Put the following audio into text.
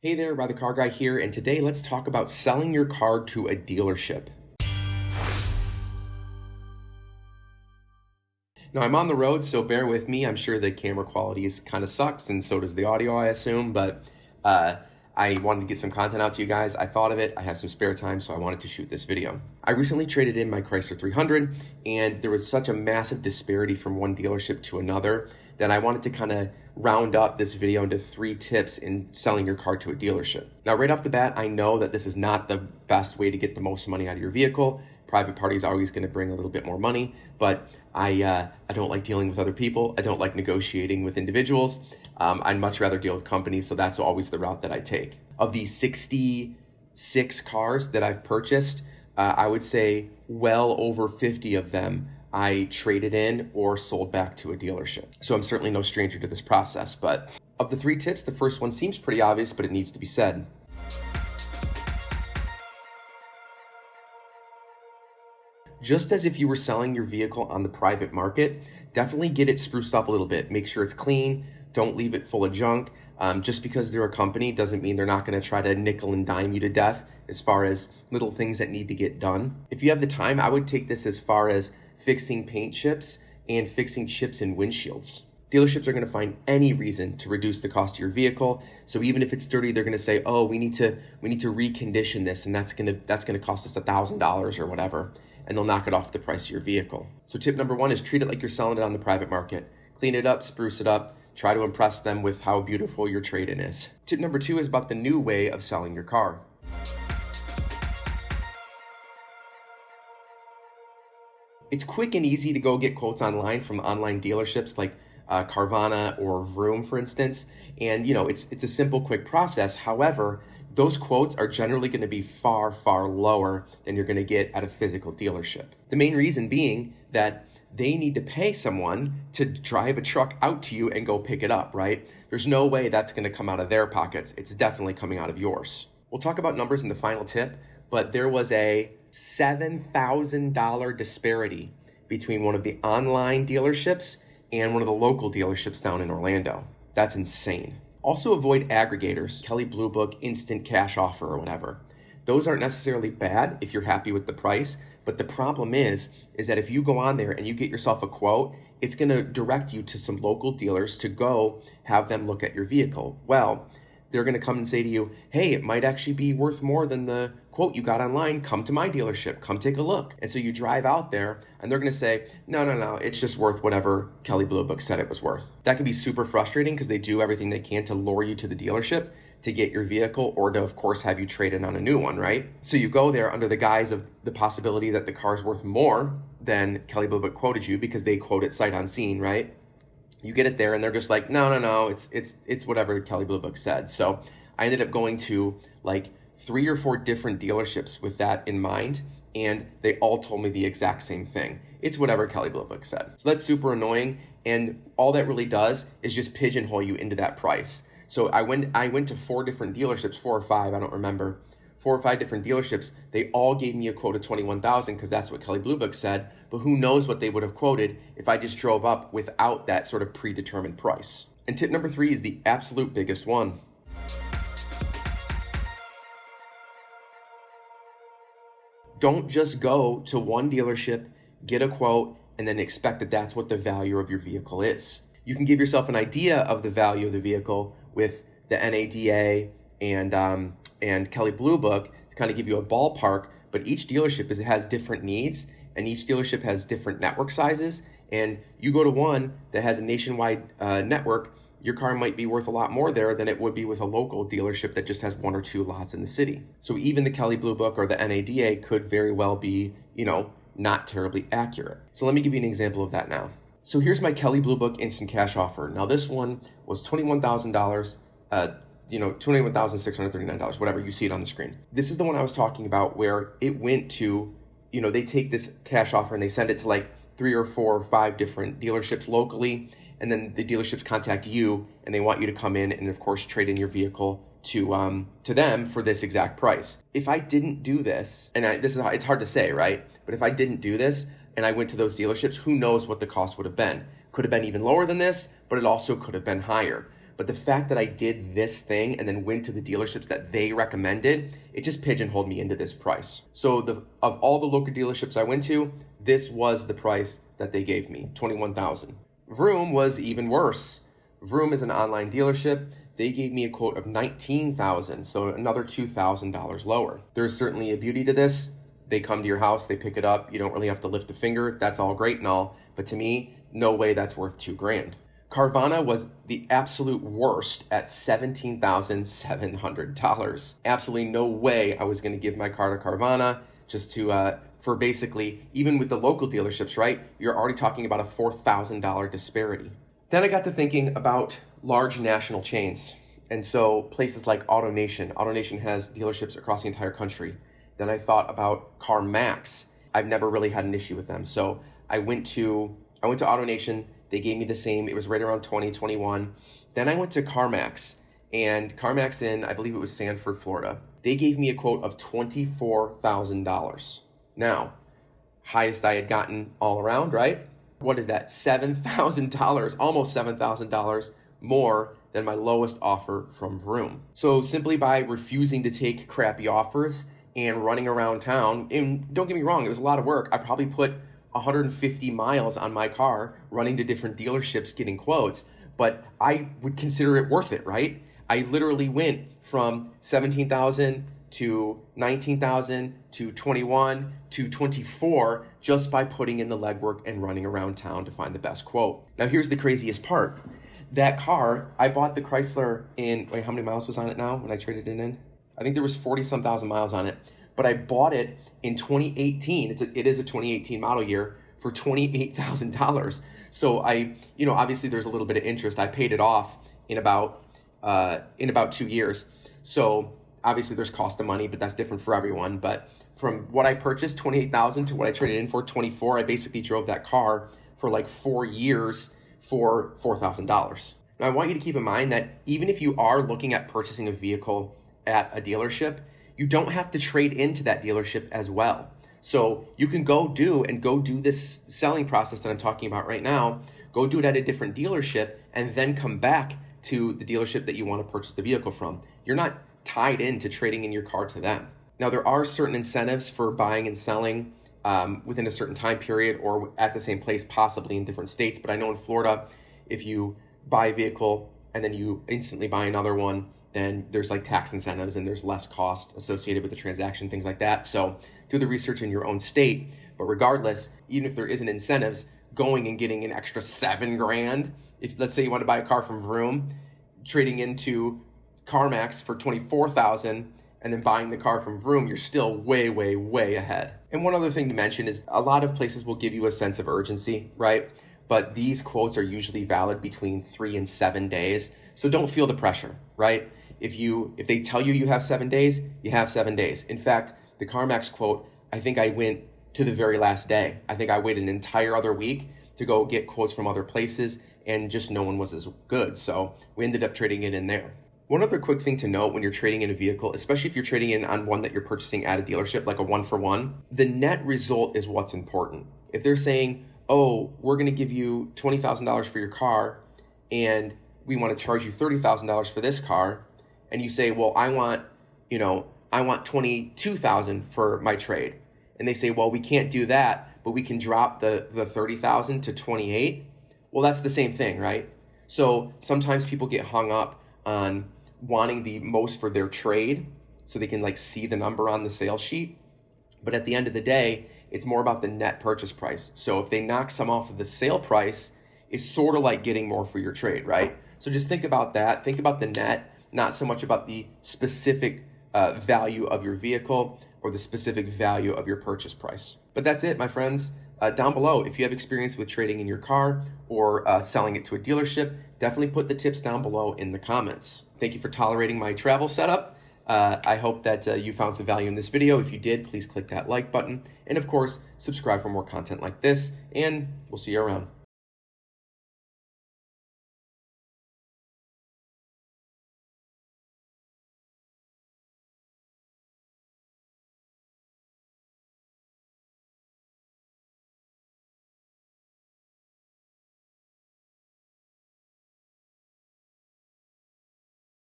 Hey there, By the Car Guy here, and today let's talk about selling your car to a dealership. Now, I'm on the road, so bear with me. I'm sure the camera quality is kind of sucks, and so does the audio, I assume, but I wanted to get some content out to you guys. I thought of it. I have some spare time, so I wanted to shoot this video. I recently traded in my Chrysler 300, and there was such a massive disparity from one dealership to another that I wanted to kind of round up this video into 3 tips in selling your car to a dealership. Now, right off the bat, I know that this is not the best way to get the most money out of your vehicle. Private party is always going to bring a little bit more money, but I don't like dealing with other people. I don't like negotiating with individuals. I'd much rather deal with companies, so that's always the route that I take. Of the 66 cars that I've purchased, I would say well over 50 of them I traded in or sold back to a dealership. So I'm certainly no stranger to this process, but of the 3 tips, the first one seems pretty obvious, but it needs to be said. Just as if you were selling your vehicle on the private market, definitely get it spruced up a little bit. Make sure it's clean. Don't leave it full of junk. Just because they're a company doesn't mean they're not going to try to nickel and dime you to death as far as little things that need to get done. If you have the time, I would take this as far as fixing paint chips and fixing chips in windshields. Dealerships are going to find any reason to reduce the cost of your vehicle. So even if it's dirty, they're going to say, "Oh, we need to recondition this, and that's going to cost us $1,000 or whatever," and they'll knock it off the price of your vehicle. So tip number 1 is treat it like you're selling it on the private market. Clean it up, spruce it up. Try to impress them with how beautiful your trade-in is. Tip number 2 is about the new way of selling your car. It's quick and easy to go get quotes online from online dealerships like Carvana or Vroom, for instance. And it's a simple, quick process. However, those quotes are generally going to be far, far lower than you're going to get at a physical dealership. The main reason being that they need to pay someone to drive a truck out to you and go pick it up, right? There's no way that's going to come out of their pockets. It's definitely coming out of yours. We'll talk about numbers in the final tip, but there was a $7,000 disparity between one of the online dealerships and one of the local dealerships down in Orlando. That's insane. Also avoid aggregators, Kelley Blue Book, Instant Cash Offer, or whatever. Those aren't necessarily bad if you're happy with the price, but the problem is that if you go on there and you get yourself a quote, it's going to direct you to some local dealers to go have them look at your vehicle. Well, they're going to come and say to you, "Hey, it might actually be worth more than the quote you got online. Come to my dealership. Come take a look." And so you drive out there and they're going to say, no, it's just worth whatever Kelley Blue Book said it was worth. That can be super frustrating because they do everything they can to lure you to the dealership to get your vehicle or to, of course, have you trade in on a new one, right? So you go there under the guise of the possibility that the car's worth more than Kelley Blue Book quoted you because they quote it sight unseen, right? You get it there and they're just like, no, it's whatever Kelley Blue Book said. So I ended up going to like 3 or 4 different dealerships with that in mind, and they all told me the exact same thing. It's whatever Kelley Blue Book said. So that's super annoying, and all that really does is just pigeonhole you into that price. So I went to 4 different dealerships, 4 or 5, I don't remember. 4 or 5 different dealerships. They all gave me a quote of $21,000 because that's what Kelley Blue Book said, but who knows what they would have quoted if I just drove up without that sort of predetermined price. And tip number 3 is the absolute biggest one. Don't just go to one dealership, get a quote, and then expect that that's what the value of your vehicle is. You can give yourself an idea of the value of the vehicle with the NADA and Kelley Blue Book to kind of give you a ballpark, but each dealership has different needs, and each dealership has different network sizes, and you go to one that has a nationwide network, your car might be worth a lot more there than it would be with a local dealership that just has 1 or 2 lots in the city. So even the Kelley Blue Book or the NADA could very well be, not terribly accurate. So let me give you an example of that now. So here's my Kelley Blue Book Instant Cash Offer. Now this one was $21,000, $21,639, whatever, you see it on the screen. This is the one I was talking about where it went to, they take this cash offer and they send it to like 3 or 4 or 5 different dealerships locally, and then the dealerships contact you and they want you to come in and, of course, trade in your vehicle to them for this exact price. If I didn't do this, and it's hard to say, right? But if I didn't do this and I went to those dealerships, who knows what the cost would have been? Could have been even lower than this, but it also could have been higher. But the fact that I did this thing and then went to the dealerships that they recommended, it just pigeonholed me into this price. So of all the local dealerships I went to, this was the price that they gave me, $21,000. Vroom was even worse. Vroom is an online dealership. They gave me a quote of $19,000, so another $2,000 lower. There's certainly a beauty to this. They come to your house, they pick it up. You don't really have to lift a finger. That's all great and all, but to me, no way that's worth $2,000. Carvana was the absolute worst at $17,700. Absolutely no way I was going to give my car to Carvana just to for basically, even with the local dealerships, right? You're already talking about a $4,000 disparity. Then I got to thinking about large national chains. And so places like AutoNation. AutoNation has dealerships across the entire country. Then I thought about CarMax. I've never really had an issue with them. So I went to AutoNation. They gave me the same. It was right around 2021. Then I went to CarMax, and CarMax in, I believe it was Sanford, Florida. They gave me a quote of $24,000. Now, highest I had gotten all around, right? What is that? $7,000, almost $7,000 more than my lowest offer from Vroom. So simply by refusing to take crappy offers and running around town, and don't get me wrong, it was a lot of work. I probably put 150 miles on my car running to different dealerships getting quotes, but I would consider it worth it, right? I literally went from 17,000 to 19,000 to 21 to 24 just by putting in the legwork and running around town to find the best quote. Now here's the craziest part. That car, I bought the Chrysler in, wait, how many miles was on it now when I traded it in? I think there was 40-some thousand miles on it, but I bought it in 2018. It is a 2018 model year for $28,000. So obviously there's a little bit of interest. I paid it off in about 2 years. So obviously there's cost of money, but that's different for everyone. But from what I purchased, $28,000, to what I traded in for, $24,000, I basically drove that car for like 4 years for $4,000. Now I want you to keep in mind that even if you are looking at purchasing a vehicle at a dealership, you don't have to trade into that dealership as well. So you can go do this selling process that I'm talking about right now, go do it at a different dealership, and then come back to the dealership that you want to purchase the vehicle from. You're not tied into trading in your car to them. Now, there are certain incentives for buying and selling within a certain time period or at the same place, possibly in different states. But I know in Florida, if you buy a vehicle and then you instantly buy another one, then there's like tax incentives and there's less cost associated with the transaction, things like that. So do the research in your own state. But regardless, even if there isn't incentives, going and getting an extra $7,000, if let's say you want to buy a car from Vroom, trading into CarMax for $24,000 and then buying the car from Vroom, you're still way, way, way ahead. And one other thing to mention is a lot of places will give you a sense of urgency, right? But these quotes are usually valid between 3 and 7 days. So don't feel the pressure, right? If they tell you have 7 days, you have 7 days. In fact, the CarMax quote, I think I went to the very last day. I think I waited an entire other week to go get quotes from other places, and just no one was as good. So we ended up trading it in there. One other quick thing to note when you're trading in a vehicle, especially if you're trading in on one that you're purchasing at a dealership, like a 1-for-1, the net result is what's important. If they're saying, oh, we're going to give you $20,000 for your car and we want to charge you $30,000 for this car, and you say, well, I want $22,000 for my trade. And they say, well, we can't do that, but we can drop the $30,000 to $28,000. Well, that's the same thing, right? So sometimes people get hung up on wanting the most for their trade so they can like see the number on the sales sheet. But at the end of the day, it's more about the net purchase price. So if they knock some off of the sale price, it's sort of like getting more for your trade, right? So just think about that. Think about the net, not so much about the specific value of your vehicle or the specific value of your purchase price. But that's it, my friends. Down below, if you have experience with trading in your car or selling it to a dealership, definitely put the tips down below in the comments. Thank you for tolerating my travel setup. I hope that you found some value in this video. If you did, please click that like button. And of course, subscribe for more content like this, and we'll see you around.